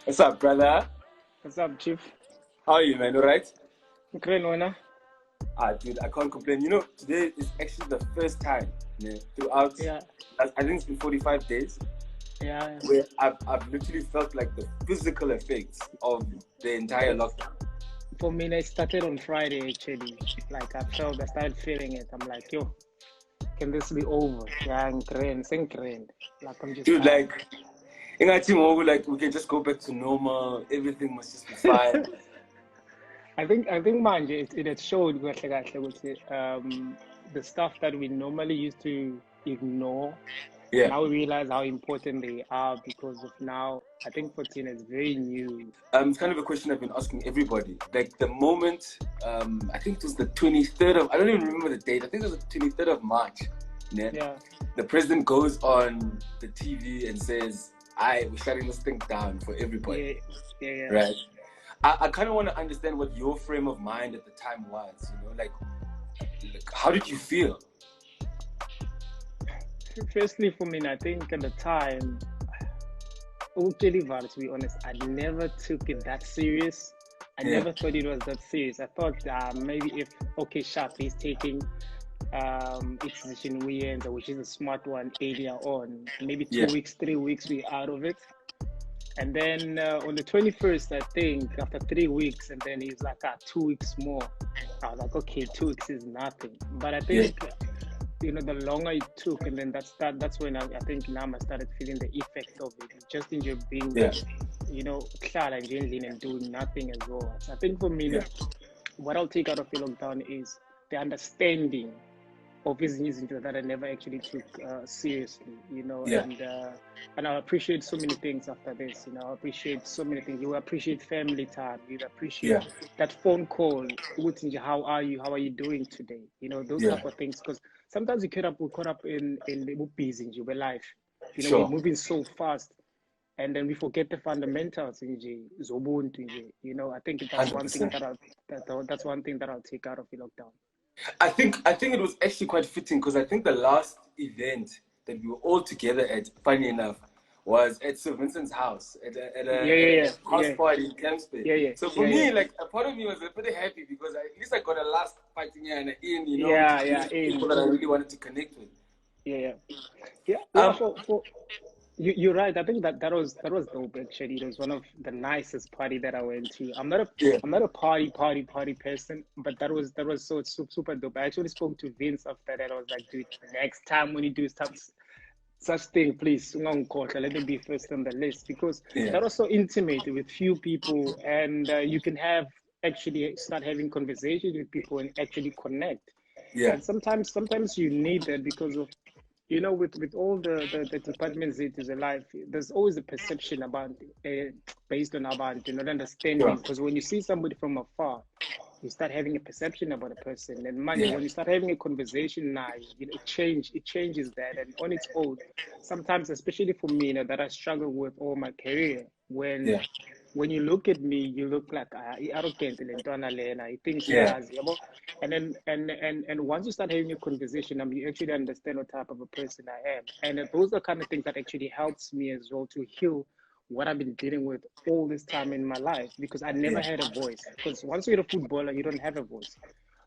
What's up, brother? What's up, Chief? How are you, man? All right? Great, Nona. Dude, I can't complain. Today is actually the first time, throughout, Yeah, I think it's been 45 days, yeah. where I've literally felt like the physical effects of the entire lockdown. For me, I started on Friday actually. Like I started feeling it. I'm like, yo, can this be over? Yeah, I'm grand, sing grand. Like I'm just Dude, tired. like, in our team, like, we can just go back to normal. Everything must just be fine. I think manje it had showed kahle ukuthi the stuff that we normally used to ignore. Yeah. Now we realize how important they are because of now. I think 14 is very new. It's kind of a question I've been asking everybody. Like the moment, I think it was the 23rd of, I don't even remember the date. I think it was the 23rd of March. Yeah. The president goes on the TV and says, we're shutting this thing down for everybody. Yeah. Right? I kind of want to understand what your frame of mind at the time was, like how did you feel? Firstly, for me, I think at the time, to be honest, I never took it that serious. I never thought it was that serious. I thought maybe if Sharp is taking its decision weekends, which is a smart one, earlier on, maybe 2 weeks, 3 weeks, we out of it. And then on the 21st, I think, after 3 weeks, and then he's like, 2 weeks more. I was like, okay, 2 weeks is nothing. But I think, the longer it took, and then that's when I think now I started feeling the effect of it. Just in your being, and doing nothing as well. So I think for me, what I'll take out of the lockdown is the understanding of these into that I never actually took seriously, and I appreciate so many things after this. I appreciate so many things. You appreciate family time. You appreciate that phone call. How are you? How are you doing today? Those type of things. Because sometimes we're caught up in busy in your life. We're moving so fast, and then we forget the fundamentals in Zobuntu. I think that's 100%. That's one thing that I'll take out of the lockdown. I think it was actually quite fitting because I think the last event that we were all together at, funny enough, was at Sir Vincent's house at a house party in Campston. So for me, like a part of me was pretty happy because at least I got a last fighting year and in, people that I really wanted to connect with. You're right. I think that was dope. Actually, it was one of the nicest party that I went to. I'm not a party person, but that was so super dope. I actually spoke to Vince after that. I was like, dude, next time when you do such thing, please, let me be first on the list because that was so intimate with few people, and you can actually start having conversations with people and actually connect. And sometimes you need that because of with all the departments it is alive, there's always a perception about based on about not understanding. Because when you see somebody from afar, you start having a perception about a person, and when you start having a conversation now, it changes that, and on its own, sometimes, especially for me, that I struggle with all my career, when you look at me, you look like arrogant and I think and then and once you start having a conversation, you actually understand what type of a person I am, and those are kind of things that actually helps me as well to heal what I've been dealing with all this time in my life because I never had a voice. Because once you're a footballer, you don't have a voice.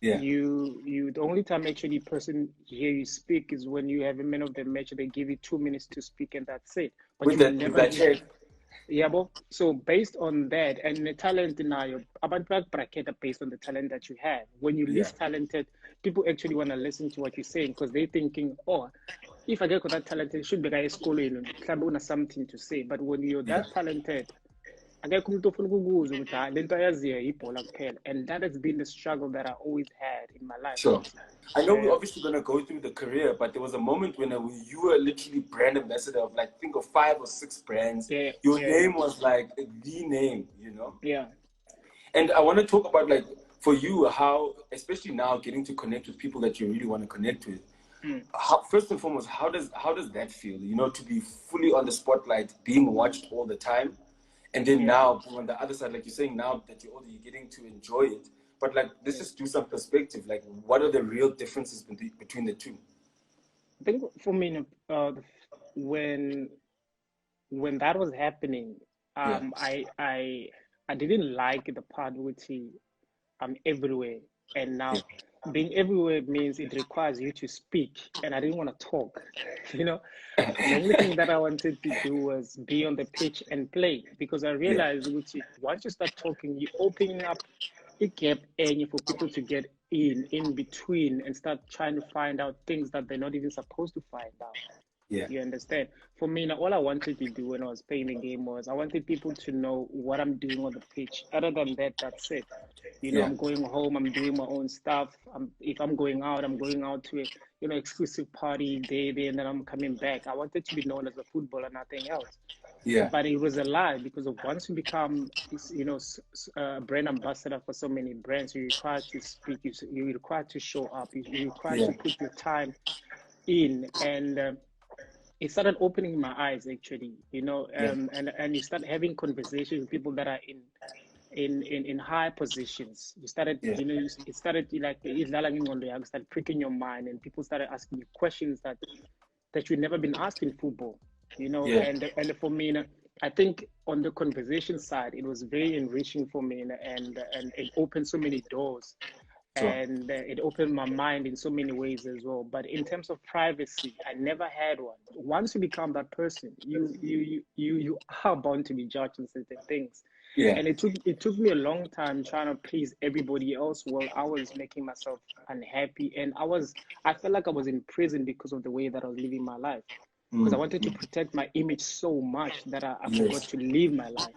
The only time actually person hear you speak is when you have a man of the match. They give you 2 minutes to speak and that's it. But with you never. So based on that and the talent now, about bracket based on the talent that you have. When you're least talented, people actually want to listen to what you're saying because they're thinking, oh, if I get that talented, should be guys schooling something to say. But when you're that talented, and that has been the struggle that I always had in my life. Sure. I know we're obviously going to go through the career, but there was a moment when you were literally brand ambassador of think of 5 or 6 brands. Your name was like the name, Yeah. And I want to talk about for you, how, especially now getting to connect with people that you really want to connect with. First and foremost, how does that feel? To be fully on the spotlight, being watched all the time. And then now, on the other side, like you're saying, now that you're older, you're getting to enjoy it. But let's just do some perspective. What are the real differences between the two? I think for me, when that was happening, Yeah. I didn't like the part which I'm everywhere. And now being everywhere means it requires you to speak. And I didn't want to talk. You know, the only thing that I wanted to do was be on the pitch and play because I Yeah. realized which once you start talking, you're opening up a gap and for people to get in between and start trying to find out things that they're not even supposed to find out. Yeah. You understand? For me, now, all I wanted to do when I was playing the game was I wanted people to know what I'm doing on the pitch. Other than that, that's it. You know, Yeah. I'm going home, I'm doing my own stuff. If I'm going out, I'm going out to a, exclusive party there, and then I'm coming back. I wanted to be known as a footballer, nothing else. Yeah. But it was a lie because of once you become, a brand ambassador for so many brands, you require to speak, you require to show up, you require Yeah. to put your time in, and it started opening my eyes actually, Yeah. and you start having conversations with people that are in high positions. You started, Yeah. it started like you started pricking your mind, and people started asking you questions that you've never been asked in football, Yeah. and for me, I think on the conversation side, it was very enriching for me, and it opened so many doors, Sure. and it opened my mind in so many ways as well. But in terms of privacy, I never had one. Once you become that person, you are bound to be judged on certain things. Yeah. And it took me a long time trying to please everybody else while I was making myself unhappy, and I felt like I was in prison because of the way that I was living my life, because I wanted to protect my image so much that I forgot Yes. to live my life.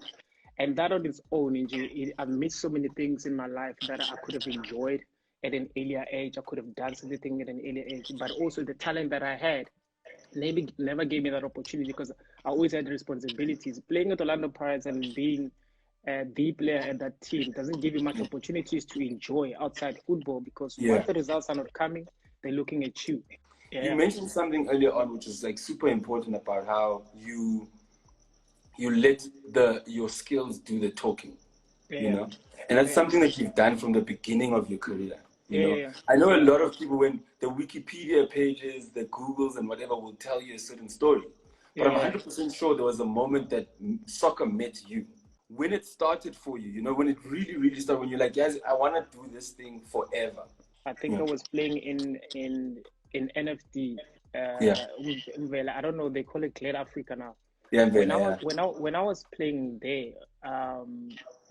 And that on its own, I've missed so many things in my life that I could have enjoyed at an earlier age. I could have done something at an earlier age, but also the talent that I had maybe never gave me that opportunity because I always had responsibilities. Playing at Orlando Pirates and being the player at that team doesn't give you much opportunities to enjoy outside football because Yeah. once the results are not coming, they're looking at you. You Yeah, mentioned something earlier on, which is like super important about how you let your skills do the talking, yeah, and that's yeah, something that you've done from the beginning of your career. yeah, I know a yeah, lot of people, when the Wikipedia pages, the Googles, and whatever will tell you a certain story, but I'm yeah. 100% sure there was a moment that soccer met you. When it started for you, when it really, really started, when you're like, yes, I want to do this thing forever. I think I Yeah, was playing in NFD. yeah, I don't know. They call it Clear Africa now. yeah, When I was yeah, when I was playing there,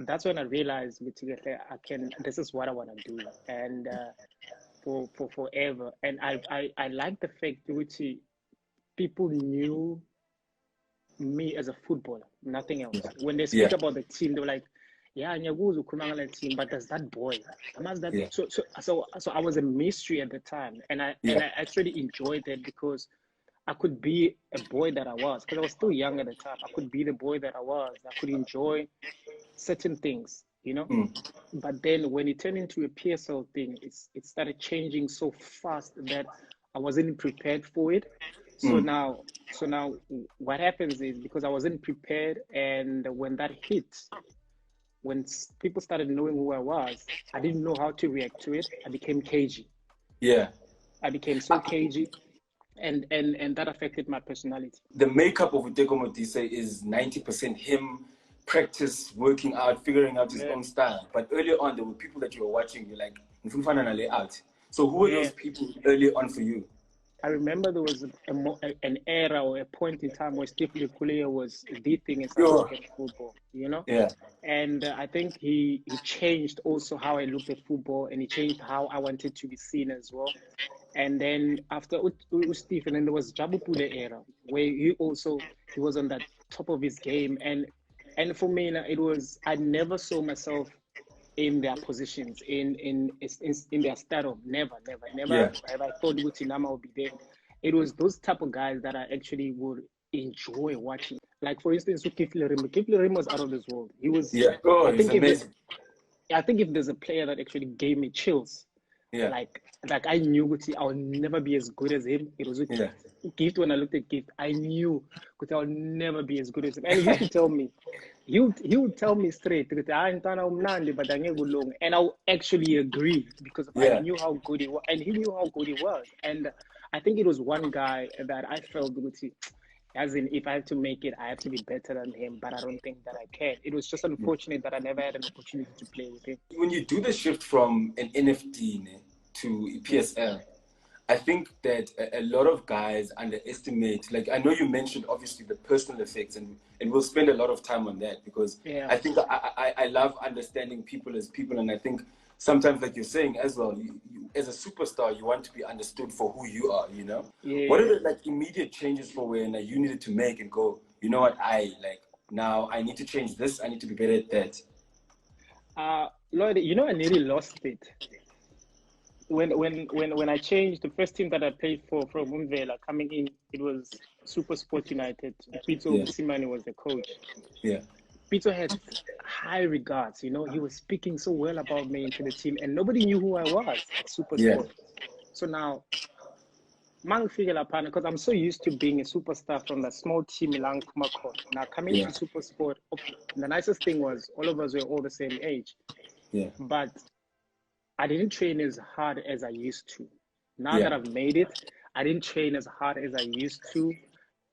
that's when I realized I can. This is what I want to do, and for forever. And I like the fact which people knew me as a footballer, nothing else. When they yeah, speak about the team, they're like, "Yeah, Nyaguzu Kunangala team, but there's that boy." That yeah, so I was a mystery at the time, and yeah, I actually enjoyed that because I could be a boy that I was because I was still young at the time. I could be the boy that I was. I could enjoy certain things, But then when it turned into a PSL thing, it started changing so fast that I wasn't prepared for it. So mm, now, what happens is because I wasn't prepared, and when that hit, when people started knowing who I was, I didn't know how to react to it. I became cagey. yeah. I became so cagey, and that affected my personality. The makeup of Teko Modise is 90% him, practice, working out, figuring out his Yeah, own style. But earlier on, there were people that you were watching, you're like, "Mfumfana na lay out." So who were yeah. those people early on for you? I remember there was an era or a point in time where Steve Likulia was the thing in South Yo, African football, yeah, And I think he changed also how I looked at football, and he changed how I wanted to be seen as well. And then after Steve, and then there was Jabu Pule era, where he was on that top of his game. And for me, it was, I never saw myself in their positions, in their stardom. Never yeah, have I thought Guti Nama would be there. It was those type of guys that I actually would enjoy watching. Like for instance, Kifle Rim was out of this world. He was, yeah. Oh, I he's think amazing. if there's a player that actually gave me chills, Yeah, like I knew Guti, I would never be as good as him. It was with yeah, Gift. When I looked at Gift, I knew Guti, I would never be as good as him. And he used to tell me, he would tell me straight, but and I'll actually agree because I yeah, knew how good he was, and he knew how good he was. And I think it was one guy that I felt Guti, As in, if I have to make it, I have to be better than him, but I don't think that I can. It was just unfortunate that I never had an opportunity to play with him. When you do the shift from an NFT to PSL, I think that a lot of guys underestimate, like, I know you mentioned obviously the personal effects, and we'll spend a lot of time on that, because I think I love understanding people as people, and I think sometimes, like you're saying as well, you, as a superstar, you want to be understood for who you are, you know? What are the, like, immediate changes for when you needed to make and go, you know what, now I need to change this, I need to be better at that? Lloyd, you know, I nearly lost it. When I changed, the first team that I played for from Umvela coming in, it was SuperSport United. Pito Simani was the coach. Yeah. Pito had high regards, you know. He was speaking so well about me into the team, and nobody knew who I was at SuperSport. So now, because I'm so used to being a superstar from that small team in Pumakot. Now coming to SuperSport, the nicest thing was all of us were all the same age. Yeah. But I didn't train as hard as I used to. Now that I've made it, I didn't train as hard as I used to.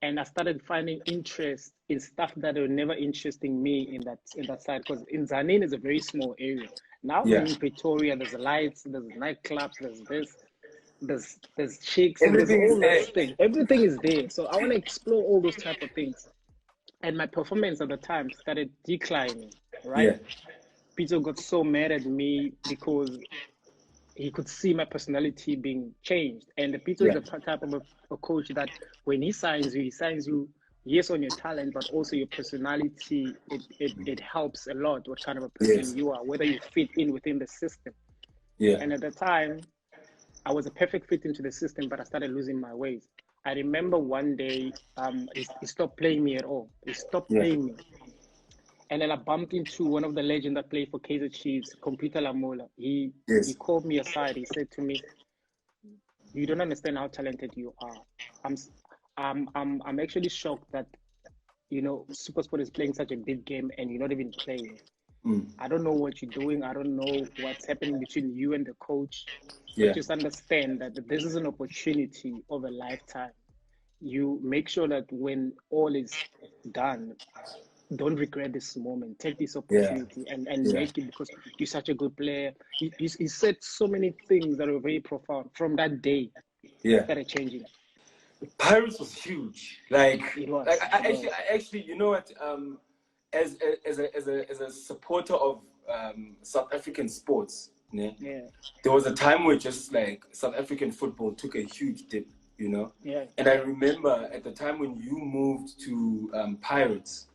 And I started finding interest in stuff that were never interesting me in that side. Because in Zanin is a very small area. Now I'm in Pretoria, there's lights, there's nightclubs, there's this, there's chicks, there's all those things. Everything is there. So I want to explore all those type of things. And my performance at the time started declining, right? Yeah. Peter got so mad at me because he could see my personality being changed. And Peter is the type of a coach that when he signs you, yes, on your talent, but also your personality. It helps a lot what kind of a person you are, whether you fit in within the system. Yeah. And at the time, I was a perfect fit into the system, but I started losing my ways. I remember one day, he stopped playing me at all. He stopped playing me. And then I bumped into one of the legends that played for Kaizer Chiefs, Computer Lamola. He called me aside. He said to me, "You don't understand how talented you are. I'm actually shocked that, you know, SuperSport is playing such a big game and you're not even playing. I don't know what you're doing. I don't know what's happening between you and the coach. But just understand that this is an opportunity of a lifetime. You make sure that when all is done, don't regret this moment. Take this opportunity and make it, because you're such a good player." He said so many things that were very profound. From that day, started changing. Pirates was huge. Like, it was. Like I actually, you know what? As a supporter of South African sports, there was a time where just like South African football took a huge dip, you know. And I remember at the time when you moved to Pirates.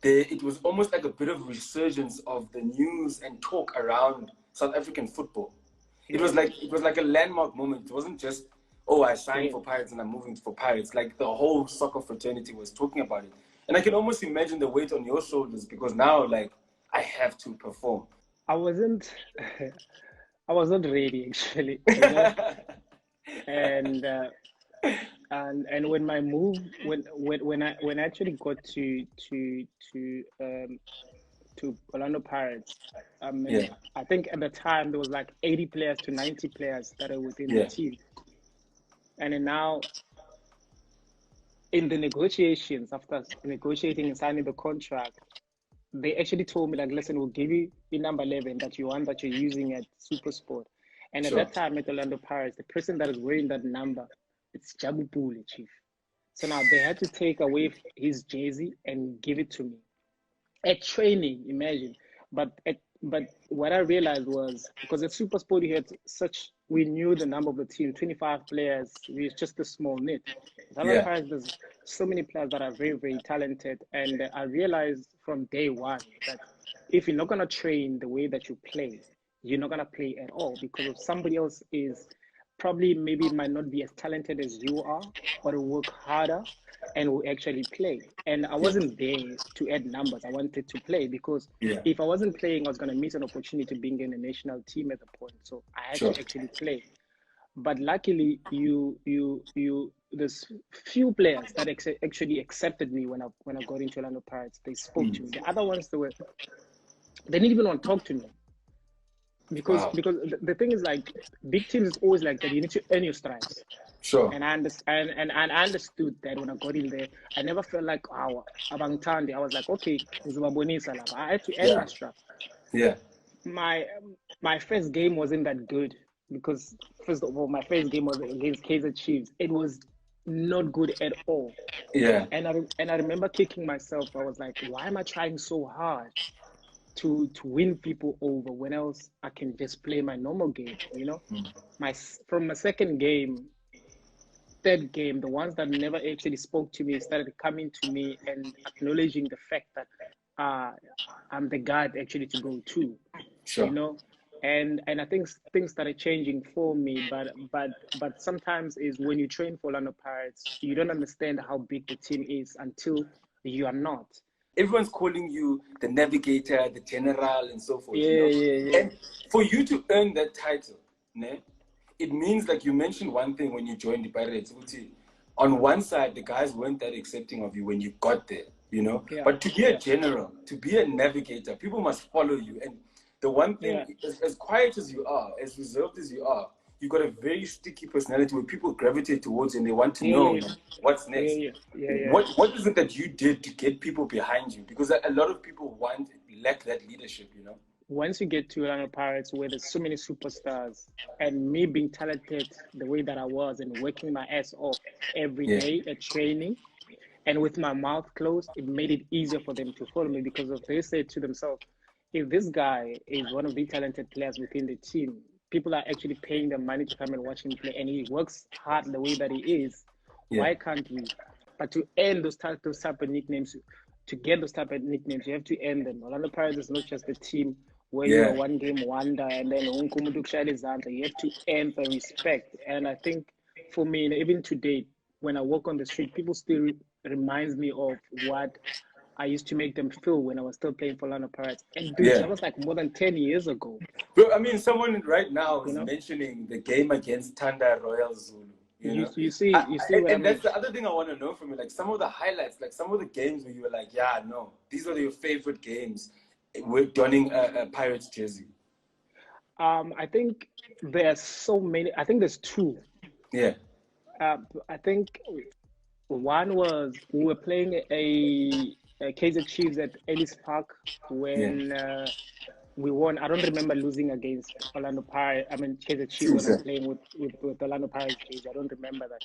It was almost like a bit of resurgence of the news and talk around South African football. It was like a landmark moment. It wasn't just, oh, I signed for Pirates and I'm moving for Pirates. Like, the whole soccer fraternity was talking about it. And I can almost imagine the weight on your shoulders, because now, like, I have to perform. I was not ready, actually. You know? And when my move, when I actually got to Orlando Pirates, I think at the time there was like 80 players to 90 players that are within the team. And then now, in the negotiations, after negotiating and signing the contract, they actually told me, like, listen, we'll give you the number 11 that you want, that you're using at SuperSport. And at that time at Orlando Pirates, the person that is wearing that number, it's Jabu Pule, Chief. So now they had to take away his jersey and give it to me at training. Imagine, but what I realized was, because at SuperSport we knew the number of the team, 25 players. It's just a small knit. There's so many players that are very, very talented, and I realized from day one that if you're not gonna train the way that you play, you're not gonna play at all, because if somebody else is probably maybe might not be as talented as you are, but will work harder and will actually play. And I wasn't there to add numbers. I wanted to play, because if I wasn't playing, I was going to miss an opportunity being in a national team at the point. So I had to actually play. But luckily, there's few players that actually accepted me when I got into Orlando Pirates. They spoke to me. The other ones, they didn't even want to talk to me. Because the thing is, like, big teams is always like that. You need to earn your stripes. Sure. And I understand, and I understood that when I got in there, I never felt like, oh, abangtandi. I was like, okay, ngizobabonisa lapha. I had to end Yeah. my strap. Yeah. My my first game wasn't that good because first of all, my first game was against Kaizer Chiefs. It was not good at all. Yeah. And I remember kicking myself. I was like, why am I trying so hard to win people over when else I can just play my normal game? You know, my from my second game, third game, the ones that never actually spoke to me started coming to me and acknowledging the fact that I'm the guy actually to go to, you Sure. know. And I think things started changing for me, but sometimes is when you train for Orlando Pirates, you don't understand how big the team is until you are not. Everyone's calling you the navigator, the general, and so forth, you Yeah, know. yeah, yeah. And for you to earn that title, ne, it means, like you mentioned one thing when you joined the Pirates, on one side, the guys weren't that accepting of you when you got there, you know. Yeah, But to be a yeah, general, to be a navigator, people must follow you. And the one thing, yeah, as quiet as you are, as reserved as you are, you got a very sticky personality where people gravitate towards you and they want to yeah, know, yeah, like, what's yeah, next. yeah, yeah, yeah. What is it that you did to get people behind you? Because a lot of people lack that leadership, you know. Once you get to Orlando Pirates where there's so many superstars and me being talented the way that I was and working my ass off every Yeah, day at training and with my mouth closed, it made it easier for them to follow me because of they said to themselves, if this guy is one of the talented players within the team, people are actually paying them money to come and watch him play and he works hard the way that he is, yeah, why can't we? But to end those type of nicknames, to get those type of nicknames, you have to end them. Orlando Pirates is not just a team where you're a yeah, one game wonder and then you have to earn the respect. And I think for me, even today, when I walk on the street, people still reminds me of what I used to make them feel when I was still playing for Orlando Pirates. And dude, yeah. that was like more than 10 years ago, But I mean, someone right now you is know? mentioning the game against Tanda Royal Zulu. You know, You see what I and mean? that's the other thing I want to know from you. Like some of the highlights, like some of the games where you were like, "Yeah, no, these are your favorite games." We're donning a Pirates jersey. I think there's so many. I think there's two. Yeah, I think one was we were playing a Kaizer Chiefs at Ellis Park yeah. when we won. I don't remember losing against Orlando Pirates. I mean Kaizer Chiefs when I was Tuesday. playing with Orlando Pirates jersey. I don't remember that.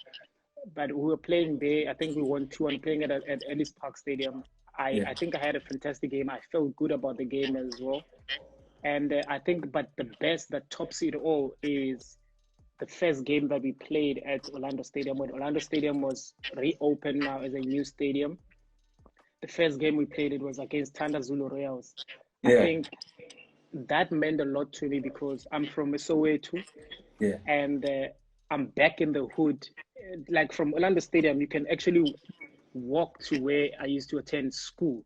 But we were playing there. I think we won 2-1 playing at Ellis Park Stadium. Yeah, I think I had a fantastic game. I felt good about the game as well. And I think, but the best that tops it all is the first game that we played at Orlando Stadium when Orlando Stadium was reopened now as a new stadium. The first game we played it was against Tanda Zulu Royals. I yeah, think that meant a lot to me because I'm from Soweto yeah. and I'm back in the hood. Like from Orlando Stadium, you can actually walk to where I used to attend school.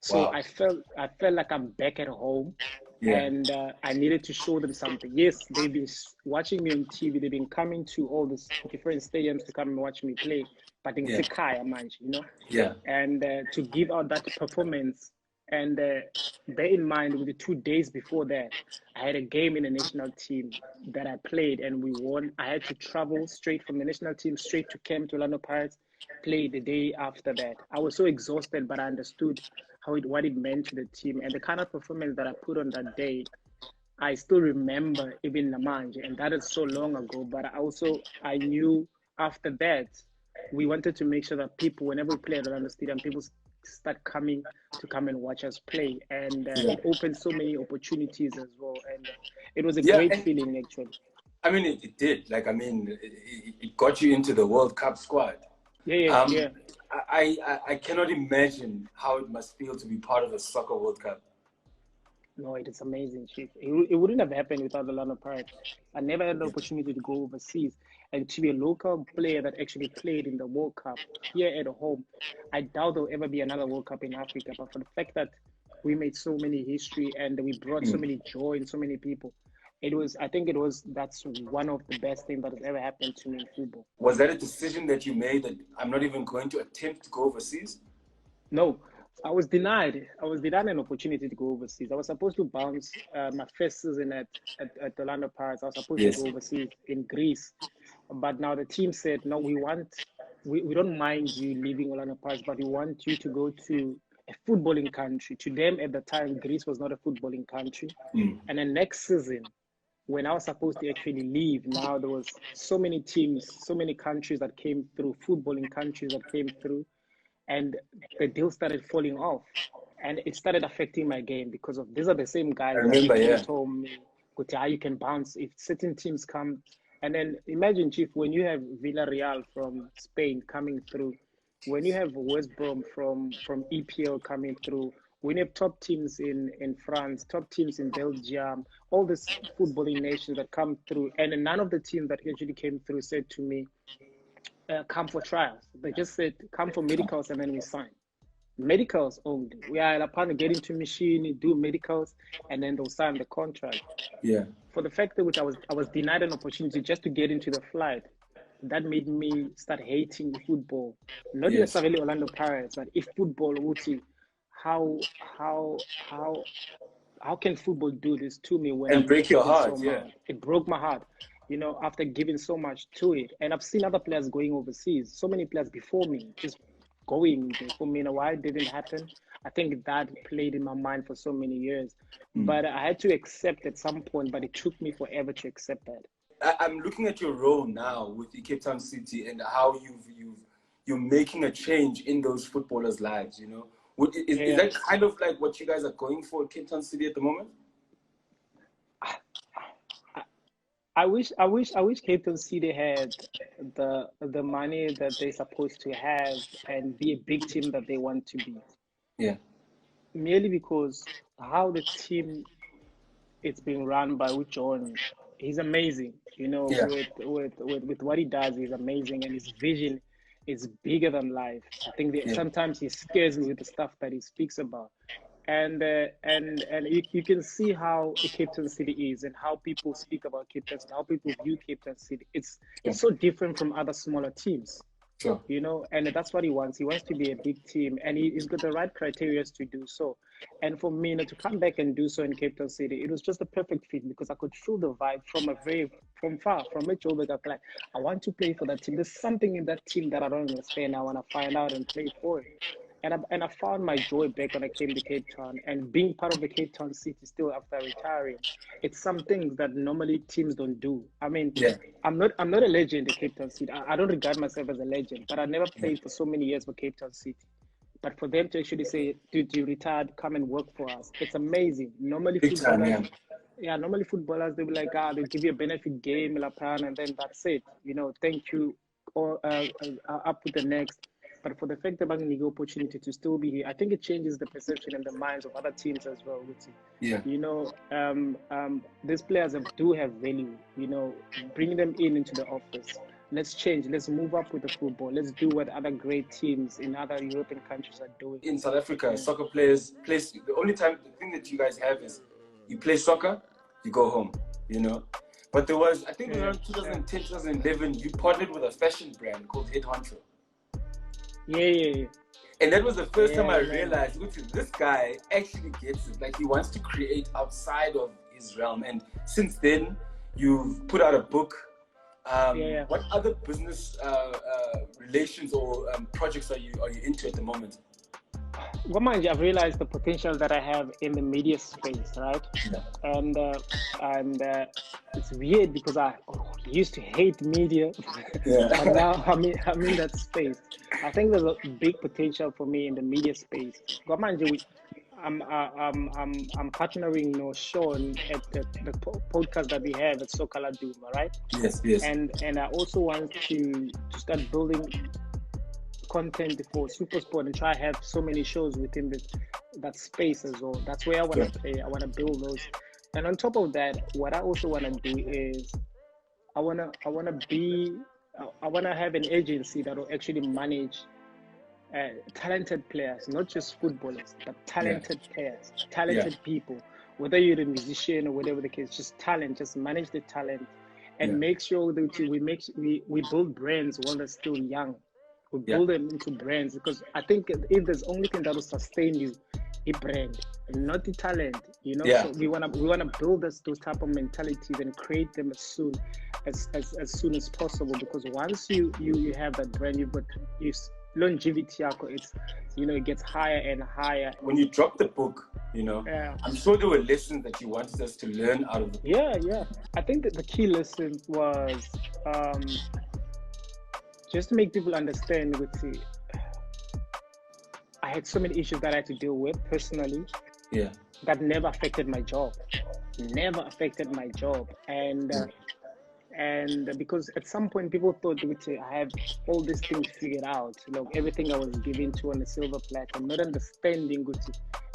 So Wow. I felt like I'm back at home, Yeah, and I needed to show them something. Yes, they've been watching me on TV. They've been coming to all these different stadiums to come and watch me play. But in yeah, Sikaya, manch, you know, yeah, and to give out that performance. And bear in mind, with the 2 days before that, I had a game in the national team that I played and we won. I had to travel straight from the national team straight to camp to Orlando Pirates, play the day after that. I was so exhausted, but I understood what it meant to the team and the kind of performance that I put on that day. I still remember even Namanje, and that is so long ago. But I knew after that we wanted to make sure that people, whenever we play at Orlando Stadium, people start coming to come and watch us play, and yeah, it opened so many opportunities as well. And it was a yeah. great And feeling actually. I mean, it did. Like, I mean, it got you into the World Cup squad. Yeah, yeah, Um, yeah. I cannot imagine how it must feel to be part of a soccer World Cup. No, it is amazing, Chief. It wouldn't have happened without the Orlando Pirates. I never had the opportunity to go overseas and to be a local player that actually played in the World Cup here at home. I doubt there'll ever be another World Cup in Africa, but for the fact that we made so many history and we brought so Mm. many joy and so many people, I think that's one of the best things that has ever happened to me in football. Was that a decision that you made that I'm not even going to attempt to go overseas? No, I was denied. I was denied an opportunity to go overseas. I was supposed to bounce my first season at Orlando Pirates. I was supposed to Yes. go overseas in Greece, But now the team said, no, we don't mind you leaving Orlando Pirates, but we want you to go to a footballing country. To them at the time, Greece was not a footballing country. And then next season, when I was supposed to actually leave, now there was so many teams, so many countries that came through, footballing countries that came through, and the deal started falling off. And it started affecting my game because of these are the same guys that actually told me, how you can bounce if certain teams come. And then imagine, Chief, when you have Villarreal from Spain coming through, when you have West Brom from EPL coming through, when you have top teams in France, top teams in Belgium, all these footballing nations that come through, and none of the teams that actually came through said to me, come for trials. They just said, come for medicals, and then we sign. Medicals only. We are upon to get into machine, do medicals, and then they'll sign the contract. Yeah. For the fact that which I was denied an opportunity just to get into the flight, that made me start hating football. Not necessarily Orlando Pirates, but if football would see how can football do this to me when and break your heart? so much? It broke my heart, after giving so much to it. And I've seen other players going overseas, so many players before me just going there. For me, why it didn't happen, I think that played in my mind for so many years. But I had to accept at some point, but it took me forever to accept that. I'm looking at your role now with the Cape Town City and how you're making a change in those footballers' lives. Is that kind of like what you guys are going for at Cape Town City at the moment? I wish Cape Town City had the money that they're supposed to have and be a big team that they want to be. Yeah. Merely because how the team it's being run by John, he's amazing. With what he does, he's amazing, and his vision is bigger than life. I think that sometimes he scares me with the stuff that he speaks about. And you can see how Cape Town City is and how people speak about Cape Town City, how people view Cape Town City. It's so different from other smaller teams. Sure. And that's what he wants. He wants to be a big team, and he's got the right criteria to do so. And for me, to come back and do so in Cape Town City, it was just a perfect fit because I could feel the vibe from far, from it over. Like, I want to play for that team. There's something in that team that I don't understand. I want to find out and play for it. And I found my joy back when I came to Cape Town, and being part of the Cape Town City still after retiring. It's some things that normally teams don't do. I mean, I'm not a legend in Cape Town City. I don't regard myself as a legend, but I never played for so many years for Cape Town City. But for them to actually say, dude, you retired, come and work for us, it's amazing. Normally footballers, normally footballers, they'll be like, they'll give you a benefit game, and then that's it. Thank you, or up with the next. But for the fact that I'm the opportunity to still be here, I think it changes the perception and the minds of other teams as well. Yeah. These players do have value. Bring them into the office. Let's change. Let's move up with the football. Let's do what other great teams in other European countries are doing. In South Africa, soccer players play. The thing that you guys have is you play soccer, you go home. But there was, I think around 2010, 2011, you partnered with a fashion brand called Head Honcho. Yeah. And that was the first time I realized, this guy actually gets it. Like, he wants to create outside of his realm. And since then, you've put out a book. What other business relations or projects are you into at the moment? Well, mind you, I've realized the potential that I have in the media space, right? And it's weird because I used to hate media, but now I'm in that space. I think there's a big potential for me in the media space. But mind you, I'm partnering Sean at the podcast that we have at Sokala Doom, right? Yes. And I also want to start building content for SuperSport and try to have so many shows within that space as well. That's where I want to play. I want to build those. And on top of that, what I also want to do is I want to have an agency that will actually manage talented players, not just footballers, but talented players, talented people. Whether you're a musician or whatever the case, just talent. Just manage the talent and make sure that we build brands while they're still young. We build them into brands, because I think if there's only thing that will sustain you, a brand, not the talent, you know. So we wanna build those type of mentalities and create them as soon as possible, because once you have that brand, you've got longevity, it's, you know, it gets higher and higher. When you dropped the book, you know, I'm sure there were lessons that you wanted us to learn out of the book. Yeah. I think that the key lesson was just to make people understand with the, I had so many issues that I had to deal with personally. Yeah. That never affected my job. And because at some point people thought, I have all these things figured out, you know, everything I was given to on a silver platter, not understanding.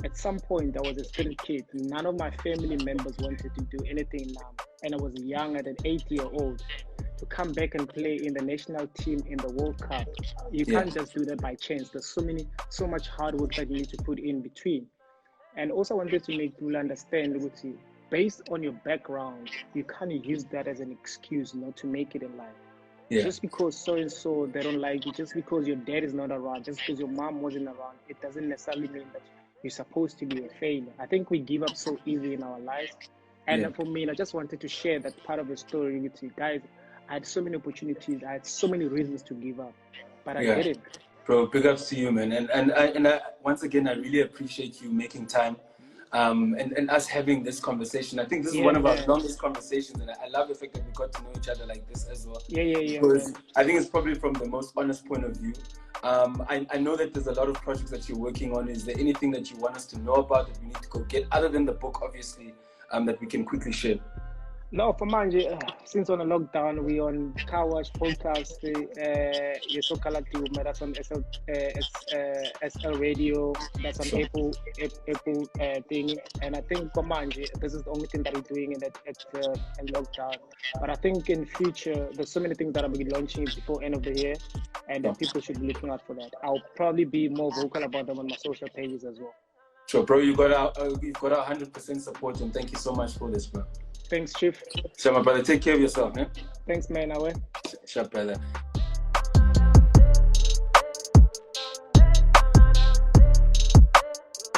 At some point I was a still kid. None of my family members wanted to do anything now, and I was young at an 8-year-old. To come back and play in the national team in the World Cup, you can't just do that by chance. There's so much hard work that you need to put in between. And also I wanted to make people understand, based on your background, you can't use that as an excuse not to make it in life. Just because so and so they don't like you, just because your dad is not around, just because your mom wasn't around, it doesn't necessarily mean that you're supposed to be a failure. I think we give up so easy in our lives. And for me, I just wanted to share that part of the story with you guys. I had so many opportunities. I had so many reasons to give up, but I didn't. Bro, big ups to you, man. And I, once again, I really appreciate you making time, and us having this conversation. I think this is one of our longest conversations, and I love the fact that we got to know each other like this as well. Because I think it's probably from the most honest point of view. I know that there's a lot of projects that you're working on. Is there anything that you want us to know about that we need to go get, other than the book, obviously, that we can quickly share? No, for manje, since on a lockdown, we on Car Wash podcast, so that's on SL Radio, that's on Apple thing, and I think for manje, this is the only thing that we're doing in lockdown. But I think in future, there's so many things that I'll be launching before end of the year, and people should be looking out for that. I'll probably be more vocal about them on my social pages as well. Sure, bro, you've got our 100% support, and thank you so much for this, bro. Thanks, Chief. Sure, my brother. Take care of yourself, man. Thanks, man. Sure, brother.